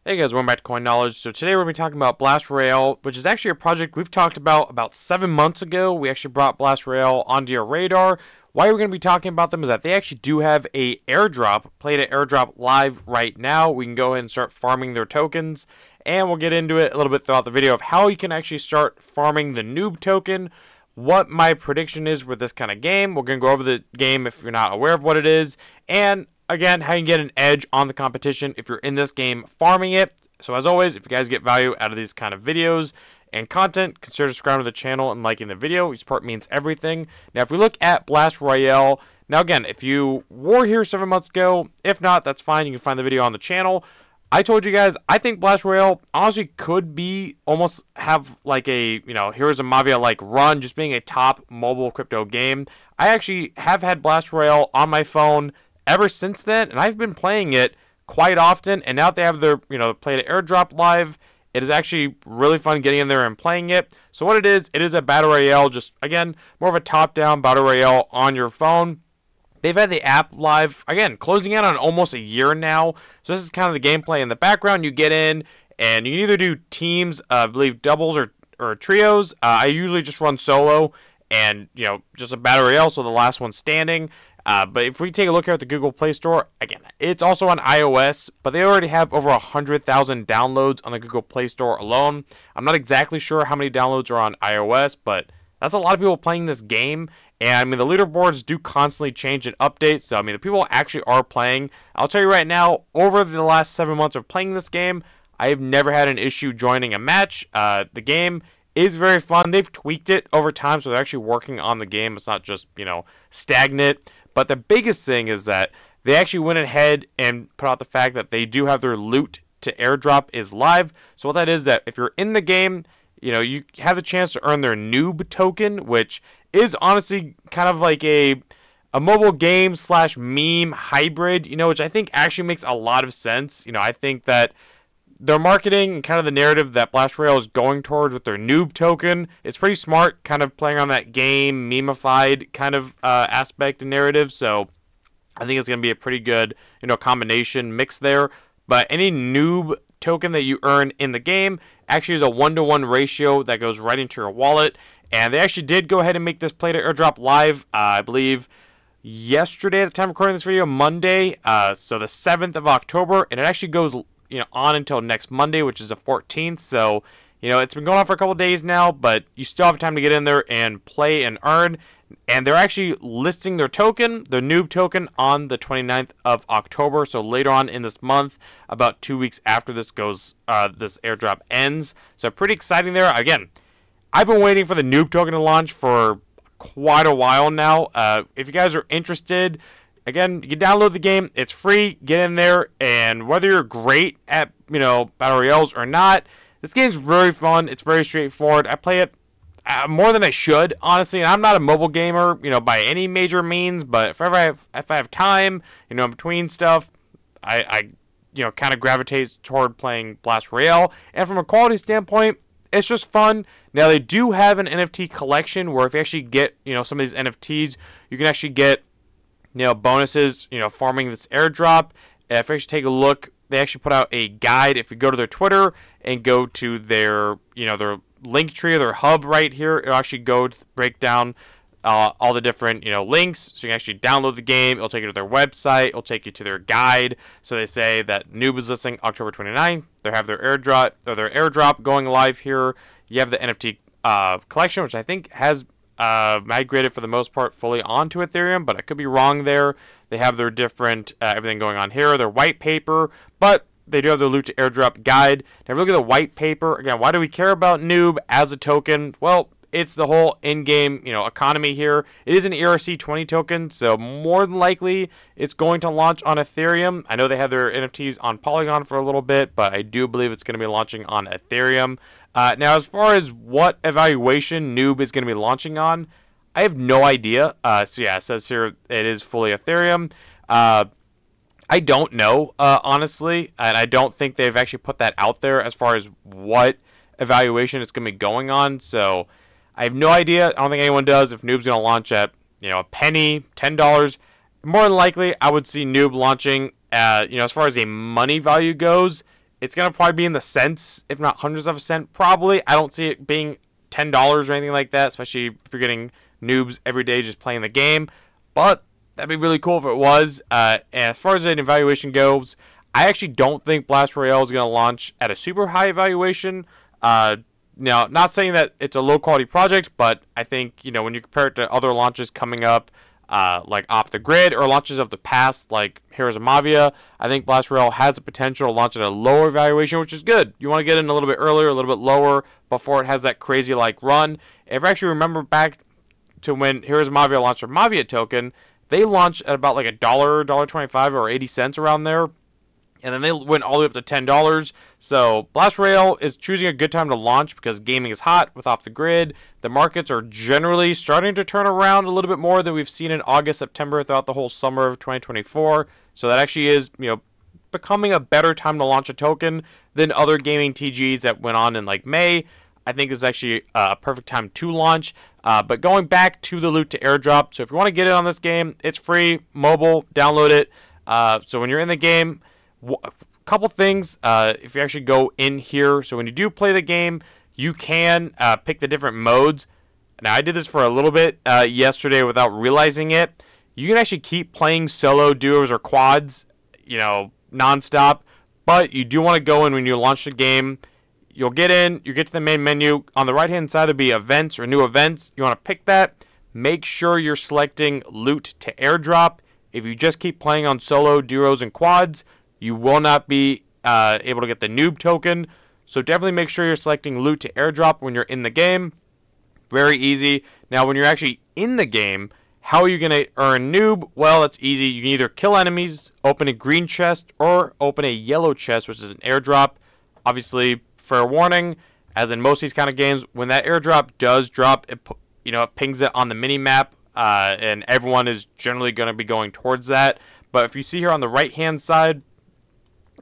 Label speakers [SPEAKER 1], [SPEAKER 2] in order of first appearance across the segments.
[SPEAKER 1] Hey guys, welcome back to Coin Knowledge. So today we're going to be talking about Blast Royale, which is actually a project we've talked about 7 months ago. We actually brought Blast Royale onto your radar. Why we're going to be talking about them is that they actually do have a airdrop, Play to Airdrop live right now. We can go ahead and start farming their tokens, and we'll get into it a little bit throughout the video of how you can actually start farming the Noob Token, what my prediction is with this kind of game. We're going to go over the game if you're not aware of what it is, and again, how you can get an edge on the competition if you're in this game farming it. So as always, if you guys get value out of these kind of videos and content, consider subscribing to the channel and liking the video. Your support means everything. Now, if we look at Blast Royale, now again, if you were here 7 months ago, if not, that's fine. You can find the video on the channel. I told you guys, I think Blast Royale honestly could be almost have like a, Heroes of Mafia-like run, just being a top mobile crypto game. I actually have had Blast Royale on my phone ever since then, and I've been playing it quite often, and now that they have their, Play to Airdrop live, it is actually really fun getting in there and playing it. So what it is a Battle Royale, just, again, more of a top-down Battle Royale on your phone. They've had the app live, again, closing in on almost a year now, so this is kind of the gameplay in the background. You get in, and you can either do teams, I believe doubles or trios. I usually just run solo, and, just a Battle Royale, so the last one standing. But if we take a look here at the Google Play Store, again, it's also on iOS, but they already have over 100,000 downloads on the Google Play Store alone. I'm not exactly sure how many downloads are on iOS, but that's a lot of people playing this game. And, the leaderboards do constantly change and update, so, the people actually are playing. I'll tell you right now, over the last 7 months of playing this game, I have never had an issue joining a match. The game is very fun. They've tweaked it over time, so they're actually working on the game. It's not just, stagnant. But the biggest thing is that they actually went ahead and put out the fact that they do have their loot to airdrop is live. So what that is that if you're in the game, you have the chance to earn their Noob Token, which is honestly kind of like a mobile game / meme hybrid, which I think actually makes a lot of sense. I think that their marketing and kind of the narrative that Blast Royale is going towards with their Noob Token is pretty smart, kind of playing on that game, memeified kind of aspect and narrative. So I think it's going to be a pretty good, combination mix there. But any Noob Token that you earn in the game actually is a 1-to-1 ratio that goes right into your wallet. And they actually did go ahead and make this Play to Airdrop live, I believe, yesterday at the time of recording this video, Monday. So the 7th of October, and it actually goes on until next Monday, which is the 14th. So, it's been going on for a couple days now, but you still have time to get in there and play and earn. And they're actually listing their token, their Noob Token, on the 29th of October. So later on in this month, about 2 weeks after this this airdrop ends. So pretty exciting there. Again, I've been waiting for the Noob Token to launch for quite a while now. If you guys are interested, again, you can download the game. It's free. Get in there, and whether you're great at, Battle Royales or not, this game's very fun. It's very straightforward. I play it more than I should, honestly. And I'm not a mobile gamer, by any major means, but if I have time, in between stuff, I kind of gravitate toward playing Blast Royale. And from a quality standpoint, it's just fun. Now, they do have an NFT collection where if you actually get, some of these NFTs, you can actually get bonuses, farming this airdrop. If you actually take a look, they actually put out a guide. If you go to their Twitter and go to their, their link tree or their hub right here, it'll actually go to break down all the different, links. So you can actually download the game. It'll take you to their website. It'll take you to their guide. So they say that Noob is listing October 29th. They have their airdrop going live here. You have the NFT collection, which I think has migrated for the most part fully onto Ethereum, but I could be wrong there. They have their different everything going on here, their white paper, but they do have their loot to airdrop guide. Now, if you look at the white paper, again, why do we care about Noob as a token? Well, it's the whole in-game, economy here. It is an ERC20 token, so more than likely it's going to launch on Ethereum. I know they have their NFTs on Polygon for a little bit, but I do believe it's going to be launching on Ethereum. Now, as far as what evaluation Noob is going to be launching on, I have no idea. So yeah, it says here it is fully Ethereum. I don't know, honestly, and I don't think they've actually put that out there as far as what evaluation it's going to be going on. So I have no idea. I don't think anyone does. If Noob's going to launch at, a penny, $10, more than likely, I would see Noob launching, as far as a money value goes, it's going to probably be in the cents, if not hundreds of a cent, probably. I don't see it being $10 or anything like that, especially if you're getting noobs every day just playing the game. But that'd be really cool if it was. And as far as an evaluation goes, I actually don't think Blast Royale is going to launch at a super high evaluation. Now, not saying that it's a low-quality project, but I think, you know, when you compare it to other launches coming up, like Off the Grid, or launches of the past, like Heroes of Mavia, I think Blast Royale has the potential to launch at a lower valuation, which is good. You want to get in a little bit earlier, a little bit lower, before it has that crazy, like, run. If I actually remember back to when Heroes of Mavia launched their Mavia token, they launched at about like $1, $1.25, or 80 cents around there. And then they went all the way up to $10. So Blast Royale is choosing a good time to launch because gaming is hot with Off the Grid. The markets are generally starting to turn around a little bit more than we've seen in August, September, throughout the whole summer of 2024. So that actually is, you know, becoming a better time to launch a token than other gaming TGs that went on in like May. I think is actually a perfect time to launch. But going back to the loot to airdrop, so if you want to get in on this game, it's free, mobile, download it. So when you're in the game, a couple things, if you actually go in here, so when you do play the game, you can pick the different modes. Now, I did this for a little bit yesterday without realizing it. You can actually keep playing solo, duos, or quads, you know, nonstop, but you do want to go in when you launch the game. You'll get in, you get to the main menu. On the right-hand side, there'll be events or new events. You want to pick that. Make sure you're selecting loot to airdrop. If you just keep playing on solo, duos, and quads, you will not be able to get the Noob Token. So definitely make sure you're selecting loot to airdrop when you're in the game. Very easy. Now, when you're actually in the game, how are you going to earn Noob? Well, it's easy. You can either kill enemies, open a green chest, or open a yellow chest, which is an airdrop. Obviously, fair warning, as in most of these kind of games, when that airdrop does drop, it pings it on the mini-map, and everyone is generally going to be going towards that. But if you see here on the right-hand side,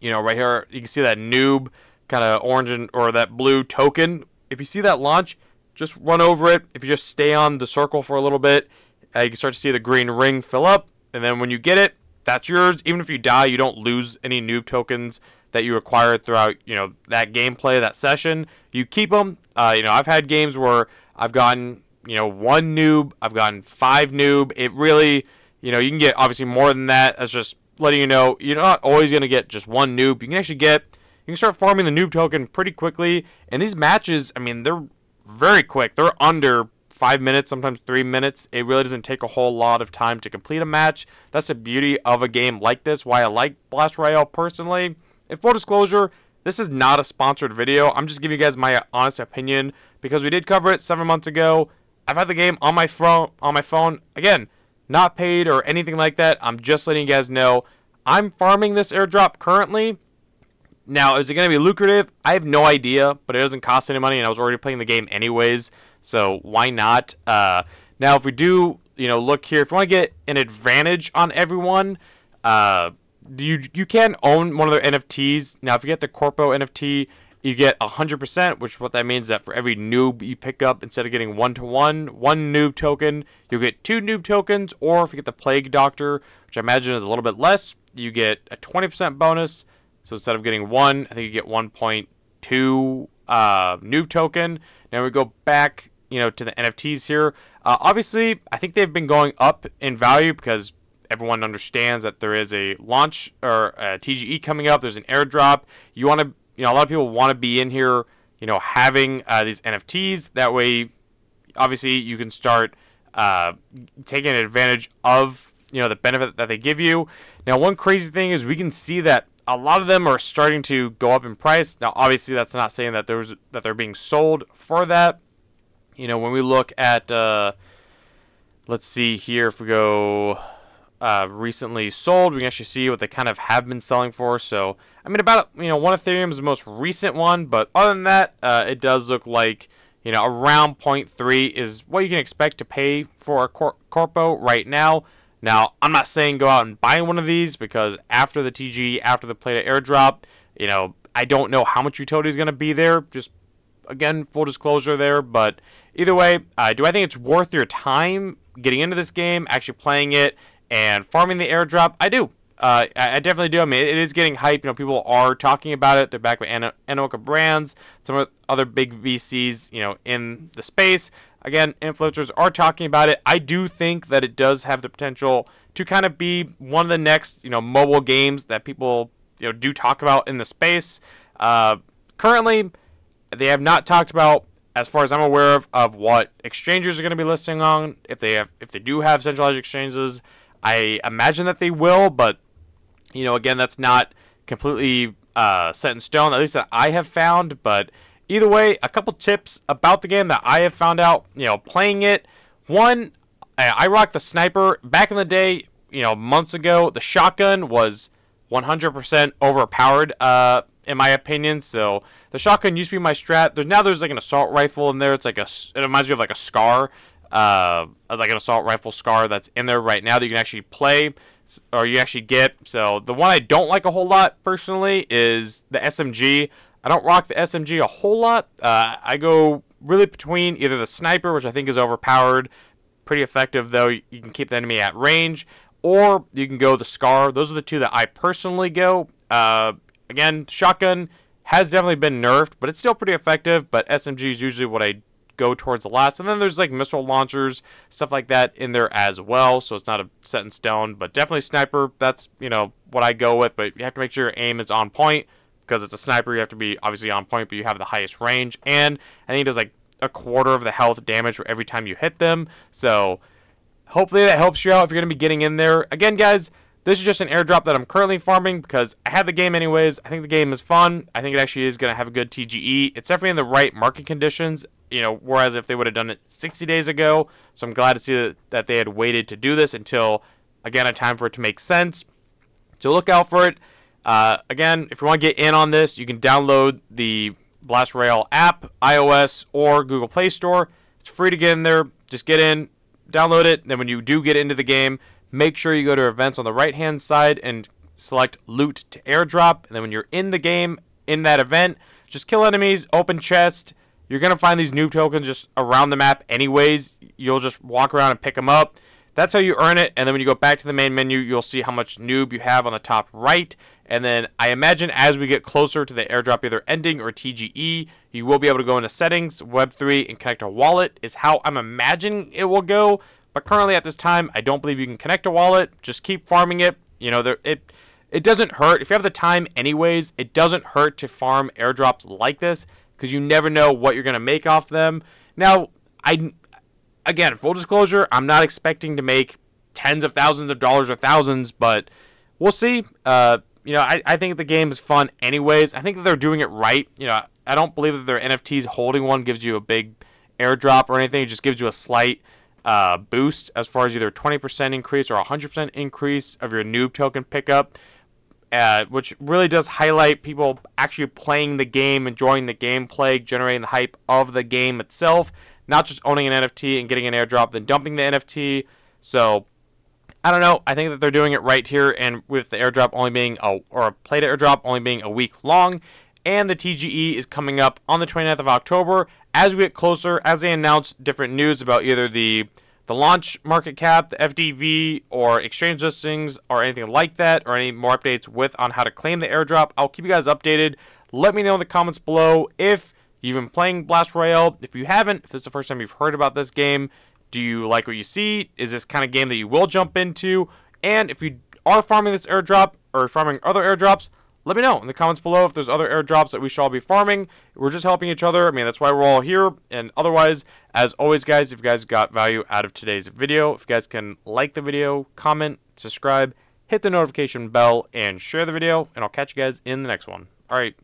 [SPEAKER 1] you know, right here, you can see that noob kind of orange or that blue token. If you see that launch, just run over it. If you just stay on the circle for a little bit, you can start to see the green ring fill up. And then when you get it, that's yours. Even if you die, you don't lose any noob tokens that you acquired throughout, you know, that gameplay, that session. You keep them. You know, I've had games where I've gotten, you know, 1 noob. I've gotten 5 noob. It really, you know, you can get obviously more than that. That's just letting you know you're not always going to get just 1 noob. You can actually you can start farming the noob token pretty quickly. And these matches, I mean, they're very quick. They're under 5 minutes, sometimes 3 minutes. It really doesn't take a whole lot of time to complete a match. That's the beauty of a game like this, why I like Blast Royale personally. In full disclosure, this is not a sponsored video. I'm just giving you guys my honest opinion because we did cover it 7 months ago. I've had the game on my phone. Again, not paid or anything like that. I'm just letting you guys know I'm farming this airdrop currently. Now, is it going to be lucrative? I have no idea, but it doesn't cost any money, and I was already playing the game anyways, so why not? Now, if we do, you know, look here, if you want to get an advantage on everyone, you can own one of their NFTs. Now, if you get the Corpo NFT, you get 100%, which what that means is that for every noob you pick up, instead of getting 1-to-1, 1 noob token, you'll get 2 noob tokens, or if you get the Plague Doctor, which I imagine is a little bit less, you get a 20% bonus. So instead of getting 1, I think you get 1.2 noob token. Now we go back, you know, to the NFTs here. Obviously, I think they've been going up in value because everyone understands that there is a launch or a TGE coming up. There's an airdrop. You want to, you know, a lot of people want to be in here, you know, having these NFTs. That way, obviously, you can start taking advantage of, you know, the benefit that they give you. Now, one crazy thing is we can see that a lot of them are starting to go up in price. Now, obviously, that's not saying that they're being sold for that. You know, when we look at, let's see here, if we go recently sold, we can actually see what they kind of have been selling for. So, I mean, about, you know, 1 Ethereum is the most recent one, but other than that, it does look like, you know, around 0.3 is what you can expect to pay for a Corpo right now. Now, I'm not saying go out and buy one of these because after the TG, after the play to airdrop, you know, I don't know how much utility is going to be there. Just, again, full disclosure there. But either way, do I think it's worth your time getting into this game, actually playing it, and farming the airdrop? I do. I definitely do. I mean, it is getting hype. You know, people are talking about it. They're back with Anoka Brands, some other big VCs, you know, in the space. Again, influencers are talking about it. I do think that it does have the potential to kind of be one of the next, you know, mobile games that people, you know, do talk about in the space. Currently, they have not talked about, as far as I'm aware of what exchanges are going to be listing on. If they do have centralized exchanges, I imagine that they will, but you know, again, that's not completely set in stone, at least that I have found. But either way, a couple tips about the game that I have found out, you know, playing it. One, I rock the sniper. Back in the day, you know, months ago, the shotgun was 100% overpowered, in my opinion. So the shotgun used to be my strat. There's like an assault rifle in there. It's like it reminds me of like a SCAR, like an assault rifle SCAR that's in there right now that you can actually play, or you actually get. So the one I don't like a whole lot personally is the SMG. I don't rock the SMG a whole lot. I go really between either the sniper, which I think is overpowered, pretty effective though, you can keep the enemy at range, or you can go the SCAR. Those are the two that I personally go. Again, shotgun has definitely been nerfed, but it's still pretty effective. But SMG is usually what I go towards the last. And then there's like missile launchers, stuff like that in there as well. So it's not a set in stone, but definitely sniper. That's, you know, what I go with. But you have to make sure your aim is on point, because it's a sniper. You have to be obviously on point, but you have the highest range. And I think it does like a quarter of the health damage for every time you hit them. So hopefully that helps you out if you're going to be getting in there. Again, guys, this is just an airdrop that I'm currently farming because I have the game anyways. I think the game is fun. I think it actually is going to have a good TGE. It's definitely in the right market conditions, you know, whereas if they would have done it 60 days ago. So I'm glad to see that they had waited to do this until, again, a time for it to make sense. So look out for it. Again, if you want to get in on this, you can download the Blast Royale app, iOS or Google Play Store. It's free to get in there. Just get in, download it. Then when you do get into the game, make sure you go to events on the right-hand side and select loot to airdrop. And then when you're in the game, in that event, just kill enemies, open chest. You're going to find these noob tokens just around the map anyways. You'll just walk around and pick them up. That's how you earn it. And then when you go back to the main menu, you'll see how much noob you have on the top right. And then I imagine as we get closer to the airdrop either ending or TGE, you will be able to go into settings, Web3, and connect a wallet is how I'm imagining it will go. But currently at this time, I don't believe you can connect a wallet. Just keep farming it. You know, it doesn't hurt. If you have the time anyways, it doesn't hurt to farm airdrops like this, because you never know what you're going to make off them. Now, again, full disclosure, I'm not expecting to make tens of thousands of dollars or thousands, but we'll see. You know, I think the game is fun anyways. I think that they're doing it right. You know, I don't believe that their NFTs holding one gives you a big airdrop or anything. It just gives you a slight boost as far as either 20% increase or 100% increase of your noob token pickup, which really does highlight people actually playing the game, enjoying the gameplay, generating the hype of the game itself, not just owning an NFT and getting an airdrop, then dumping the NFT. So I don't know. I think that they're doing it right here, and with the airdrop only being or a played airdrop only being a week long, and the TGE is coming up on the 29th of October. As we get closer, as they announce different news about either the launch market cap, the FDV, or exchange listings, or anything like that, or any more updates on how to claim the airdrop, I'll keep you guys updated. Let me know in the comments below if you've been playing Blast Royale. If you haven't, if this is the first time you've heard about this game, do you like what you see? Is this kind of game that you will jump into? And if you are farming this airdrop or farming other airdrops, let me know in the comments below if there's other airdrops that we should all be farming. We're just helping each other. I mean, that's why we're all here. And otherwise, as always, guys, if you guys got value out of today's video, if you guys can like the video, comment, subscribe, hit the notification bell, and share the video, and I'll catch you guys in the next one. All right,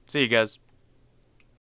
[SPEAKER 1] see you guys.